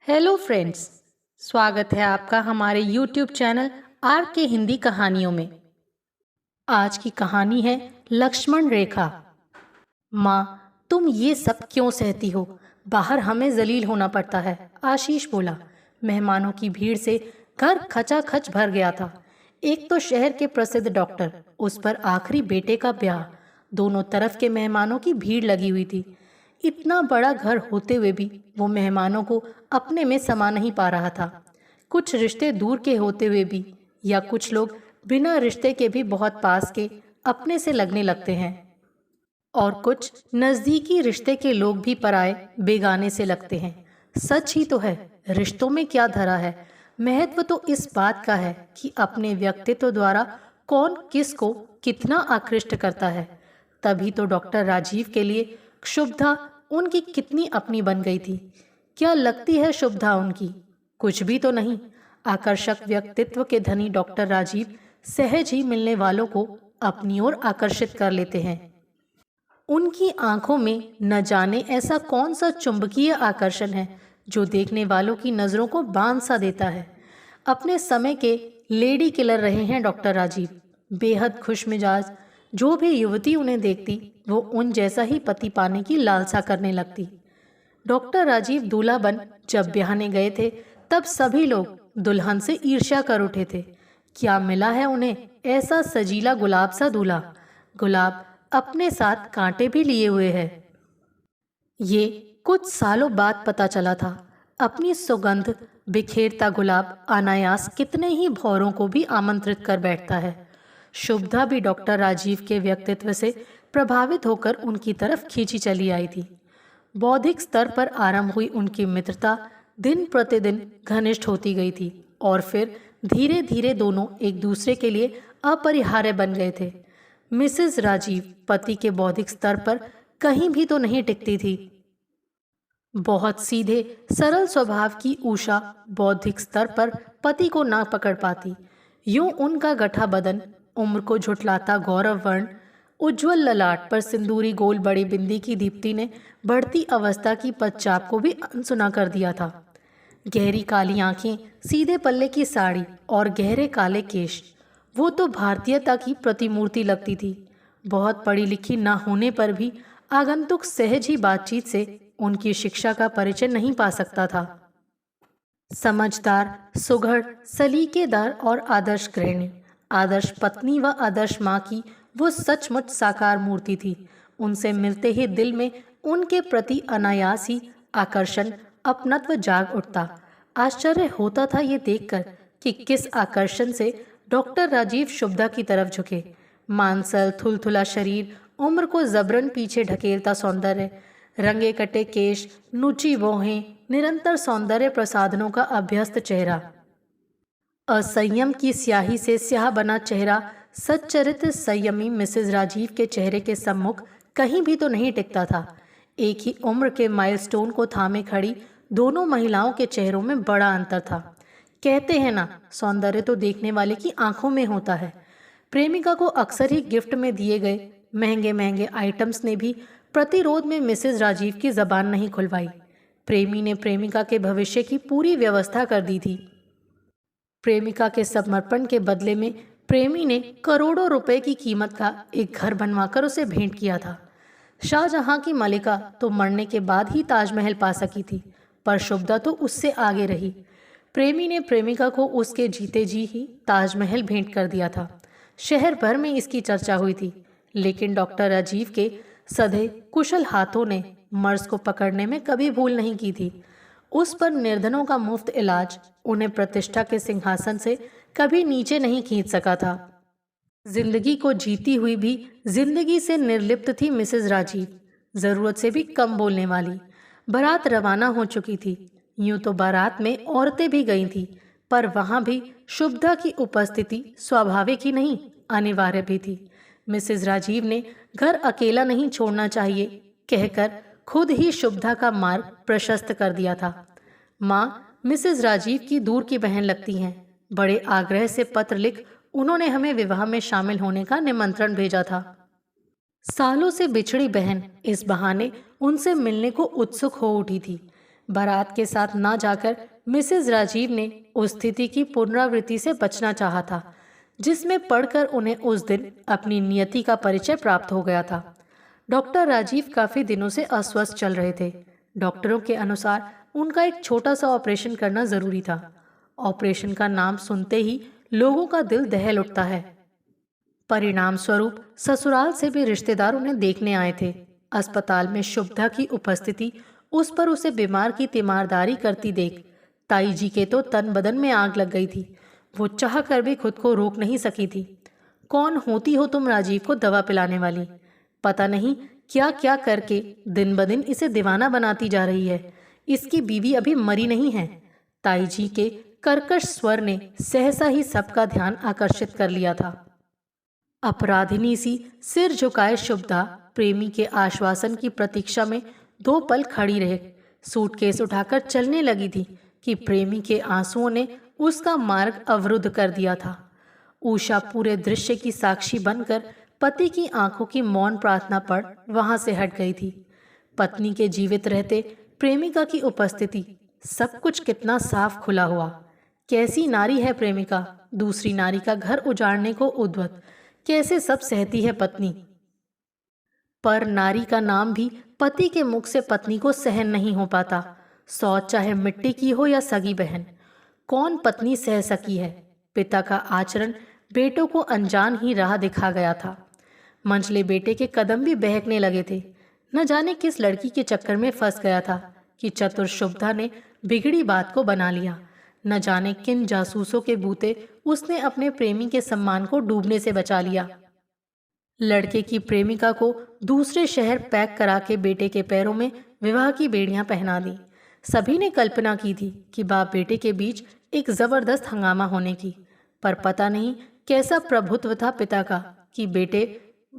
Hello friends. स्वागत है आपका हमारे YouTube चैनल आर के हिंदी कहानियों में। आज की कहानी है लक्ष्मण रेखा। माँ, तुम ये सब क्यों सहती हो? बाहर हमें जलील होना पड़ता है, आशीष बोला। मेहमानों की भीड़ से घर खचाखच भर गया था। एक तो शहर के प्रसिद्ध डॉक्टर, उस पर आखिरी बेटे का ब्याह, दोनों तरफ के मेहमानों की भीड़ लगी हुई थी। इतना बड़ा घर होते हुए भी वो मेहमानों को अपने में समा नहीं पा रहा था। कुछ रिश्ते दूर के होते हुए भी, या कुछ लोग बिना रिश्ते के भी बहुत पास के अपने से लगने लगते हैं, और कुछ नजदीकी रिश्ते के लोग भी पराए बेगाने से लगते हैं। सच ही तो है, रिश्तों में क्या धरा है। महत्व तो इस बात का है कि अपने व्यक्तित्व द्वारा कौन किस को कितना आकृष्ट करता है। तभी तो डॉक्टर राजीव के लिए शुभ्धा उनकी कितनी अपनी बन गई थी। क्या लगती है शुभ्धा उनकी? कुछ भी तो नहीं। आकर्षक व्यक्तित्व के धनी डॉक्टर राजीव सहज ही मिलने वालों को अपनी ओर आकर्षित कर लेते हैं। उनकी आंखों में न जाने ऐसा कौन सा चुंबकीय आकर्षण है जो देखने वालों की नजरों को बांध सा देता है। अपने समय के लेडी किलर रहे हैं डॉक्टर राजीव। बेहद खुश मिजाज, जो भी युवती उन्हें देखती वो उन जैसा ही पति पाने की लालसा करने लगती। डॉक्टर राजीव दूल्हा बन जब ब्याहने गए थे तब सभी लोग दुल्हन से ईर्ष्या कर उठे थे। क्या मिला है उन्हें ऐसा सजीला गुलाब सा दूल्हा? गुलाब अपने साथ कांटे भी लिए हुए है। ये कुछ सालों बाद पता चला था। अपनी सुगंध बिखेरता गुलाब अनायास कितने ही भौरों को भी आमंत्रित कर बैठता है। शुभ्धा भी डॉक्टर राजीव के व्यक्तित्व से प्रभावित होकर उनकी तरफ खींची चली आई थी। बौद्धिक स्तर पर आरंभ हुई उनकी मित्रता दिन प्रतिदिन घनिष्ठ होती गई थी, और फिर धीरे धीरे दोनों एक दूसरे के लिए अपरिहार्य बन गए थे। मिसेस राजीव पति के बौद्धिक स्तर पर कहीं भी तो नहीं टिकती थी। बहुत सीधे सरल स्वभाव की उषा बौद्धिक स्तर पर पति को ना पकड़ पाती। यूं उनका गठा बदन, उम्र को झुठलाता गौरव वर्ण, उज्जवल ललाट पर सिंदूरी गोल बड़ी बिंदी की दीप्ति ने बढ़ती अवस्था की पदचाप को भी अनसुना कर दिया था। गहरी काली आंखें, सीधे पल्ले की साड़ी और गहरे काले केश, वो तो भारतीयता की प्रतिमूर्ति लगती थी। बहुत पढ़ी लिखी न होने पर भी आगंतुक सहज ही बातचीत से उनकी शिक्षा का परिचय नहीं पा सकता था। समझदार, सुघड़, सलीकेदार और आदर्श गृहिणी, आदर्श पत्नी व आदर्श माँ की वो सचमुच साकार मूर्ति थी। उनसे मिलते ही दिल में उनके प्रति अनायास ही आकर्षण, अपनत्व जाग उठता। आश्चर्य होता था ये देखकर कि किस आकर्षण से डॉक्टर राजीव शुभ्धा की तरफ झुके। मांसल थुलथुला शरीर, उम्र को जबरन पीछे ढकेलता सौंदर्य, रंगे कटे केश, नुची भौहें, निरंतर सौंदर्य प्रसाधनों का अभ्यस्त चेहरा, असंयम की स्याही से स्याह बना चेहरा, सच्चरित्र संयमी मिसेस राजीव के चेहरे के सम्मुख कहीं भी तो नहीं टिकता था। एक ही उम्र के माइलस्टोन को थामे खड़ी दोनों महिलाओं के चेहरों में बड़ा अंतर था। कहते हैं ना, सौंदर्य तो देखने वाले की आंखों में होता है। प्रेमिका को अक्सर ही गिफ्ट में दिए गए महंगे महंगे आइटम्स ने भी प्रतिरोध में मिसेस राजीव की जबान नहीं खुलवाई। प्रेमी ने प्रेमिका के भविष्य की पूरी व्यवस्था कर दी थी। प्रेमिका के समर्पण के बदले में प्रेमी ने करोड़ों रुपए की कीमत का एक घर बनवाकर उसे भेंट किया था। शाहजहां की मलिका तो मरने के बाद ही ताजमहल पा सकी थी, पर शुभ्धा तो उससे आगे रही। प्रेमी ने प्रेमिका को उसके जीते जी ही ताजमहल भेंट कर दिया था। शहर भर में इसकी चर्चा हुई थी, लेकिन डॉक्टर राजीव के सधे कुशल हाथों ने मर्ज को पकड़ने में कभी भूल नहीं की थी। उस पर निर्धनों का मुफ्त इलाज उन्हें प्रतिष्ठा के सिंहासन से कभी नीचे नहीं खींच सका था। जिंदगी को जीती हुई भी जिंदगी से निर्लिप्त थी मिसेस राजीव, जरूरत से भी कम बोलने वाली। बारात रवाना हो चुकी थी। यूं तो बारात में औरतें भी गई थी, पर वहां भी शुभ्धा की उपस्थिति स्वाभाविक ही नहीं, अनिवार्य भी थी। मिसेस राजीव ने घर अकेला नहीं छोड़ना चाहिए कहकर खुद ही शुभ्धा का मार्ग प्रशस्त कर दिया था। माँ मिसेस राजीव की दूर की बहन लगती हैं। बड़े आग्रह से पत्र लिख उन्होंने हमें विवाह में शामिल होने का निमंत्रण भेजा था। सालों से बिछड़ी बहन इस बहाने उनसे मिलने को उत्सुक हो उठी थी। बारात के साथ ना जाकर मिसेस राजीव ने उस स्थिति की पुनरावृत्ति से बचना चाहा था जिसमें पढ़कर उन्हें उस दिन अपनी नियति का परिचय प्राप्त हो गया था। डॉक्टर राजीव काफी दिनों से अस्वस्थ चल रहे थे। डॉक्टरों के अनुसार उनका एक छोटा सा ऑपरेशन करना जरूरी था। ऑपरेशन का नाम सुनते ही लोगों का दिल दहल उठता है। परिणाम स्वरूप ससुराल से भी रिश्तेदार उन्हें देखने आए थे। अस्पताल में शुभदा की उपस्थिति, उस पर उसे बीमार की तीमारदारी करती देख ताई जी के तो तन बदन में आग लग गई थी। वो चाह कर भी खुद को रोक नहीं सकी थी। कौन होती हो तुम राजीव को दवा पिलाने वाली? पता नहीं क्या क्या करके दिन ब दिन इसे दीवाना बनाती जा रही है। इसकी बीवी अभी मरी नहीं है। ताई जी के कर्कश स्वर ने सहसा ही सबका ध्यान आकर्षित कर लिया था। अपराधिनी सी सिर झुकाए शुभदा प्रेमी के आश्वासन की प्रतीक्षा में 2 पल खड़ी रह सूटकेस उठाकर चलने लगी थी कि प्रेमी के आंसुओं ने उसका मार्ग अवरुद्ध कर दिया था। उषा पूरे दृश्य की साक्षी बनकर पति की आंखों की मौन प्रार्थना पढ़ वहां से हट गई थी। पत्नी के जीवित रहते प्रेमिका की उपस्थिति, सब कुछ कितना साफ खुला हुआ। कैसी नारी है प्रेमिका, दूसरी नारी का घर उजाड़ने को उद्यत, कैसे सब सहती है पत्नी। पर नारी का नाम भी पति के मुख से पत्नी को सहन नहीं हो पाता, सौत चाहे मिट्टी की हो या सगी बहन। कौन पत्नी सह सकी है? पिता का आचरण बेटों को अनजान ही राह दिखा गया था। मंझले बेटे के कदम भी बहकने लगे थे। न जाने किस लड़की के चक्कर में फंस गया था कि चतुर शुभदा ने बिगड़ी बात को बना लिया। न जाने किन जासूसों के बूते उसने अपने प्रेमी के सम्मान को डूबने से बचा लिया। लड़के की प्रेमिका को दूसरे शहर पैक करा के बेटे के पैरों में विवाह की बेड़ियां पहना दी। सभी ने कल्पना की थी कि बाप बेटे के बीच एक जबरदस्त हंगामा होने की, पर पता नहीं कैसा प्रभुत्व था पिता का कि बेटे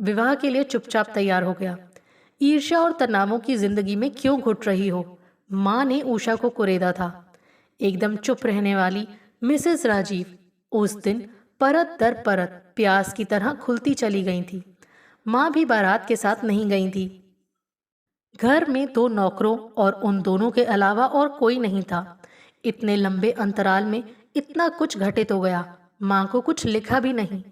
विवाह के लिए चुपचाप तैयार हो गया। ईर्ष्या और तनावों की जिंदगी में क्यों घुट रही हो? माँ ने उषा को कुरेदा था। एकदम चुप रहने वाली मिसेस राजीव उस दिन परत दर परत प्यास की तरह खुलती चली गई थी। माँ भी बारात के साथ नहीं गई थी। घर में 2 नौकरों और उन दोनों के अलावा और कोई नहीं था। इतने लंबे अंतराल में इतना कुछ घटित हो गया। माँ को कुछ लिखा भी नहीं।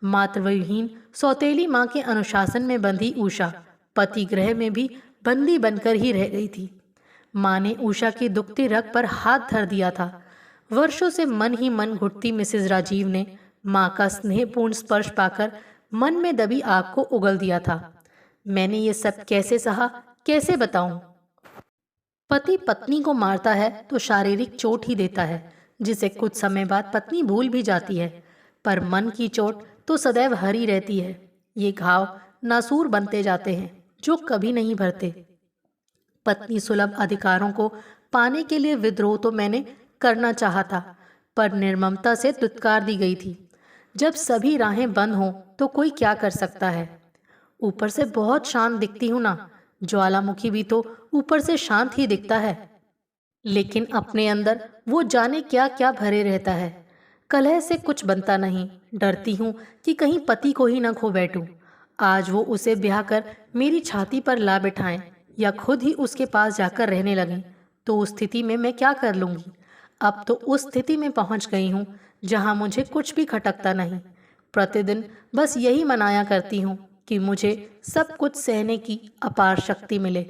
मातृविहीन सौतेली माँ के अनुशासन में बंधी उषा पति गृह में भी बंदी बनकर ही रह गई थी। माँ ने उषा की दुखती रग पर हाथ धर दिया था। वर्षों से मन ही मन घुटती मिसेस राजीव ने माँ का स्नेहपूर्ण स्पर्श पाकर मन में दबी आग को उगल दिया था। मैंने ये सब कैसे सहा, कैसे बताऊं? पति पत्नी को मारता है तो शारीरिक चोट ही देता है, जिसे कुछ समय बाद पत्नी भूल भी जाती है, पर मन की चोट तो सदैव हरी रहती है। ये घाव नासूर बनते जाते हैं जो कभी नहीं भरते। पत्नी सुलभ अधिकारों को पाने के लिए विद्रोह तो मैंने करना चाहा था, पर निर्ममता से दुत्कार दी गई थी। जब सभी राहें बंद हों तो कोई क्या कर सकता है? ऊपर से बहुत शांत दिखती हूं ना, ज्वालामुखी भी तो ऊपर से शांत ही दिखता है, लेकिन अपने अंदर वो जाने क्या क्या भरे रहता है। कलह से कुछ बनता नहीं। डरती हूँ कि कहीं पति को ही न खो बैठूं। आज वो उसे ब्याह कर मेरी छाती पर ला बिठाएं या खुद ही उसके पास जाकर रहने लगें, तो उस स्थिति में मैं क्या कर लूँगी? अब तो उस स्थिति में पहुँच गई हूँ जहाँ मुझे कुछ भी खटकता नहीं। प्रतिदिन बस यही मनाया करती हूँ कि मुझे सब कुछ सहने की अपार शक्ति मिले।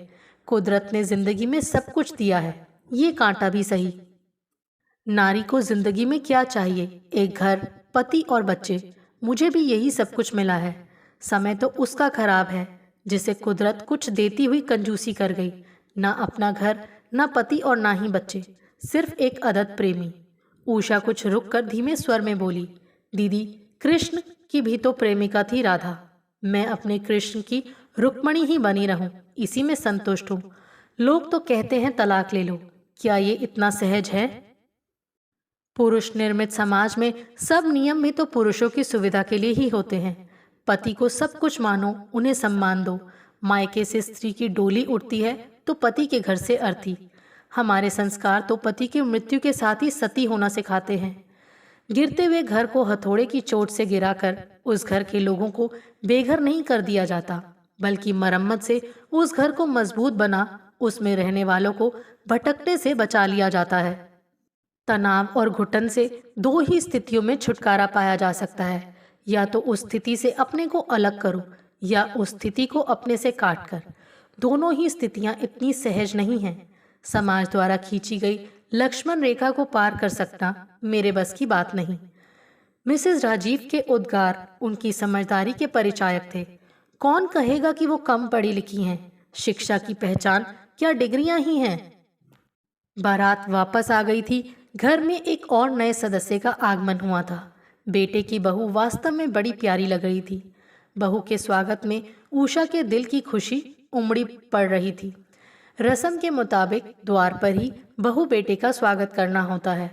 कुदरत ने जिंदगी में सब कुछ दिया है, ये कांटा भी सही। नारी को जिंदगी में क्या चाहिए? एक घर, पति और बच्चे। मुझे भी यही सब कुछ मिला है। समय तो उसका खराब है जिसे कुदरत कुछ देती हुई कंजूसी कर गई। ना अपना घर, ना पति और ना ही बच्चे, सिर्फ एक अदद प्रेमी। उषा कुछ रुक कर धीमे स्वर में बोली, दीदी, कृष्ण की भी तो प्रेमिका थी राधा। मैं अपने कृष्ण की रुक्मणी ही बनी रहूं, इसी में संतुष्ट हूं। लोग तो कहते हैं तलाक ले लो, क्या ये इतना सहज है? पुरुष निर्मित समाज में सब नियम भी तो पुरुषों की सुविधा के लिए ही होते हैं। पति को सब कुछ मानो, उन्हें सम्मान दो। मायके से स्त्री की डोली उठती है तो पति के घर से अर्थी। हमारे संस्कार तो पति की मृत्यु के साथ ही सती होना सिखाते हैं। गिरते हुए घर को हथौड़े की चोट से गिराकर उस घर के लोगों को बेघर नहीं कर दिया जाता, बल्कि मरम्मत से उस घर को मजबूत बना उसमें रहने वालों को भटकने से बचा लिया जाता है। तनाव और घुटन से दो ही स्थितियों में छुटकारा पाया जा सकता है, या तो उस स्थिति से अपने को अलग करो या उस स्थिति को अपने से काट कर। दोनों ही स्थितियां इतनी सहज नहीं हैं। समाज द्वारा खींची गई लक्ष्मण रेखा को पार कर सकना मेरे बस की बात नहीं। मिसेस राजीव के उद्गार उनकी समझदारी के परिचायक थे। कौन कहेगा कि वो कम पढ़ी लिखी हैं? शिक्षा की पहचान क्या डिग्रियां ही हैं? बारात वापस आ गई थी। घर में एक और नए सदस्य का आगमन हुआ था। बेटे की बहू वास्तव में बड़ी प्यारी लग रही थी। बहू के स्वागत में उषा के दिल की खुशी उमड़ी पड़ रही थी। रस्म के मुताबिक द्वार पर ही बहू बेटे का स्वागत करना होता है।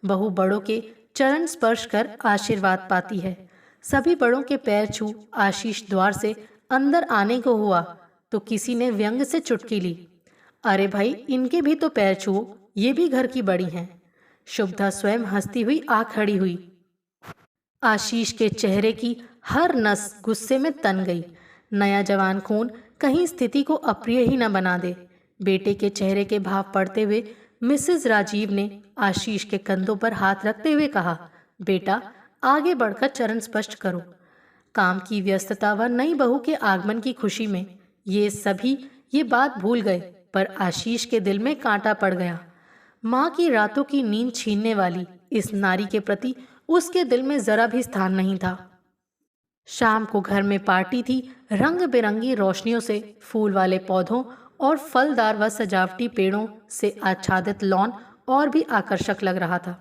बहू बड़ों के चरण स्पर्श कर आशीर्वाद पाती है। सभी बड़ों के पैर छू आशीष द्वार से अंदर आने को हुआ तो किसी ने व्यंग से चुटकी ली, अरे भाई, इनके भी तो पैर छुओ, ये भी घर की बड़ी हैं। शुभदा स्वयं हंसती हुई आ खड़ी हुई। आशीष के चेहरे की हर नस गुस्से में तन गई। नया जवान खून कहीं स्थिति को अप्रिय ही न बना दे। बेटे के चेहरे के भाव पढ़ते हुए मिसेस राजीव ने आशीष के कंधों पर हाथ रखते हुए कहा, बेटा, आगे बढ़कर चरण स्पष्ट करो। काम की व्यस्तता व नई बहू के आगमन की खुशी में ये सभी ये बात भूल गए, पर आशीष के दिल में कांटा पड़ गया। माँ की रातों की नींद छीनने वाली इस नारी के प्रति उसके दिल में जरा भी स्थान नहीं था। शाम को घर में पार्टी थी। रंग बिरंगी रोशनियों से, फूल वाले पौधों और फलदार व सजावटी पेड़ों से आच्छादित लॉन और भी आकर्षक लग रहा था।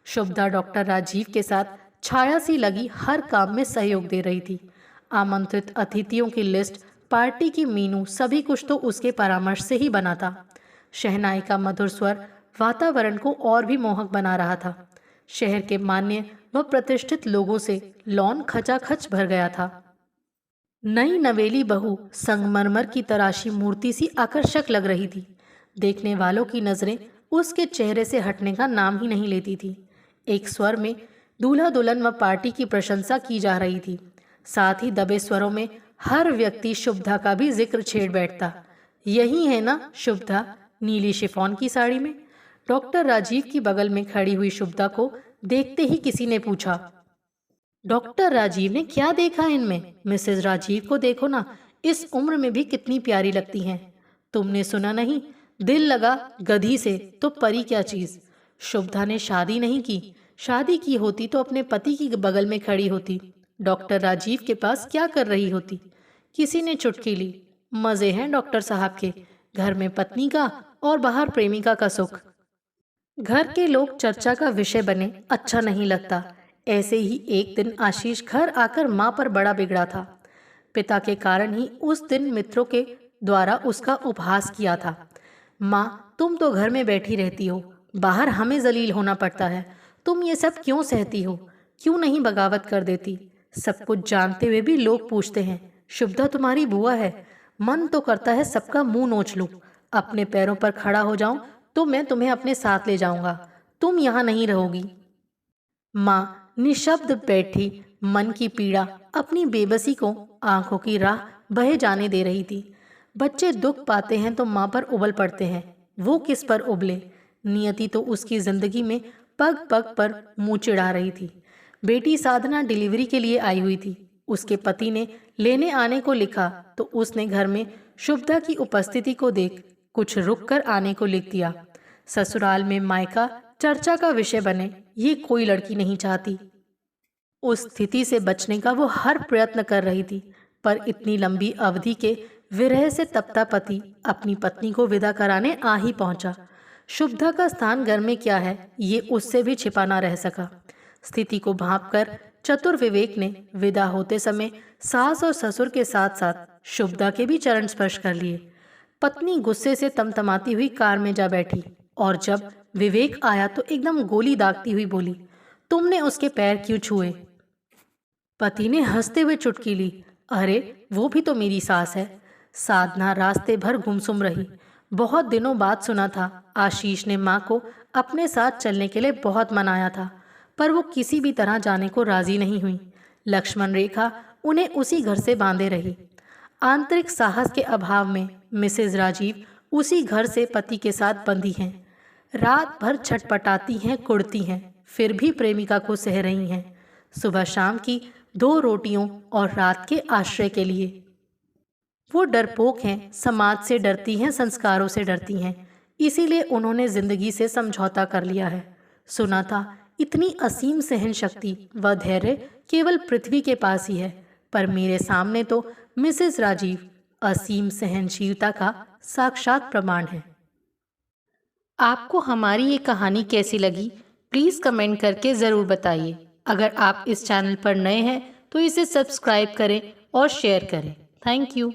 शुभदा डॉक्टर राजीव के साथ छाया सी लगी हर काम में सहयोग दे रही थी। आमंत्रित अतिथियों की लिस्ट, पार्टी की मीनू, सभी कुछ तो उसके परामर्श से ही बना था। शहनाई का मधुर स्वर वातावरण को और भी मोहक बना रहा था। शहर के मान्य व प्रतिष्ठित लोगों से लॉन खचाखच भर गया था। नई नवेली बहू संगमरमर की तराशी मूर्ति सी आकर्षक लग रही थी। देखने वालों की नजरें उसके चेहरे से हटने का नाम ही नहीं लेती थी। एक स्वर में दूल्हा दुल्हन व पार्टी की प्रशंसा की जा रही थी। साथ ही दबे स्वरों में हर व्यक्ति शुभदा का भी जिक्र छेड़ बैठता। यही है ना शुभदा, नीली शिफॉन की साड़ी में? डॉक्टर राजीव की बगल में खड़ी हुई शुभदा को देखते ही किसी ने पूछा। डॉक्टर राजीव ने क्या देखा इनमें? मिसेस राजीव को देखो ना, इस उम्र में भी कितनी प्यारी लगती हैं। तुमने सुना नहीं, दिल लगा गधी से तो परी क्या चीज। शुभदा ने शादी नहीं की। शादी की होती तो अपने पति की बगल में खड़ी होती। डॉक्टर राजीव के पास क्या कर रही होती? किसी ने चुटकी ली। मजे हैं डॉक्टर साहब के, घर में पत्नी का और बाहर प्रेमिका का सुख। घर के लोग चर्चा का विषय बने अच्छा नहीं लगता। ऐसे ही एक दिन आशीष घर आकर माँ पर बड़ा बिगड़ा था। पिता के कारण ही उस दिन मित्रों के द्वारा उसका उपहास किया था। माँ, तुम तो घर में बैठी रहती हो, बाहर हमें जलील होना पड़ता है। तुम ये सब क्यों सहती हो? क्यों नहीं बगावत कर देती? सब कुछ जानते हुए भी लोग पूछते हैं, शुभदा तुम्हारी बुआ है। मन तो करता है सबका मुंह नोच लूं। अपने पैरों पर खड़ा हो जाऊं तो मैं तुम्हें अपने साथ ले जाऊंगा। तुम यहाँ नहीं रहोगी। माँ निशब्द बैठी मन की पीड़ा, अपनी बेबसी को आंखों की राह बहे जाने दे रही थी। बच्चे दुख पाते हैं तो माँ पर उबल पड़ते हैं। वो किस पर उबले? नियति तो उसकी जिंदगी में पग पग पर मुंह चिढ़ा रही थी। बेटी साधना डिलीवरी के लिए आई हुई थी। उसके पति ने लेने आने को लिखा तो उसने घर में शुभदा की उपस्थिति को देख कुछ रुक कर आने को लिख दिया। ससुराल में मायका चर्चा का विषय बने, ये कोई लड़की नहीं चाहती। उस स्थिति से बचने का वो हर प्रयत्न कर रही थी, पर इतनी लंबी अवधि के विरह से तपता पति अपनी पत्नी को विदा कराने आ ही पहुंचा। शुभदा का स्थान घर में क्या है, ये उससे भी छिपा ना रह सका। स्थिति को भांपकर चतुर विवेक ने विदा होते समय सास और ससुर के साथ साथ शुभदा के भी चरण स्पर्श कर लिए। पत्नी गुस्से से तमतमाती हुई कार में जा बैठी और जब विवेक आया तो एकदम गोली दागती हुई बोली, तुमने उसके पैर क्यों छुए? पति ने हंसते हुए चुटकी ली, अरे वो भी तो मेरी सास है। साधना रास्ते भर गुमसुम रही। बहुत दिनों बाद सुना था आशीष ने माँ को अपने साथ चलने के लिए बहुत मनाया था, पर वो किसी भी तरह जाने को राजी नहीं हुई। लक्ष्मण रेखा उन्हें उसी घर से बांधे रही। आंतरिक साहस के अभाव में मिसेस राजीव उसी घर से पति के साथ बंधी हैं। रात भर छटपटाती हैं, कुढ़ती हैं, फिर भी प्रेमिका को सह रही हैं, सुबह शाम की 2 रोटियों और रात के आश्रय के लिए। वो डरपोक हैं, समाज से डरती हैं, संस्कारों से डरती हैं, इसीलिए उन्होंने जिंदगी से समझौता कर लिया है। सुना था इतनी असीम सहन शक्ति व धैर्य केवल पृथ्वी के पास ही है, पर मेरे सामने तो मिसेस राजीव असीम सहनशीलता का साक्षात प्रमाण है। आपको हमारी ये कहानी कैसी लगी, प्लीज़ कमेंट करके ज़रूर बताइए। अगर आप इस चैनल पर नए हैं तो इसे सब्सक्राइब करें और शेयर करें। Thank you.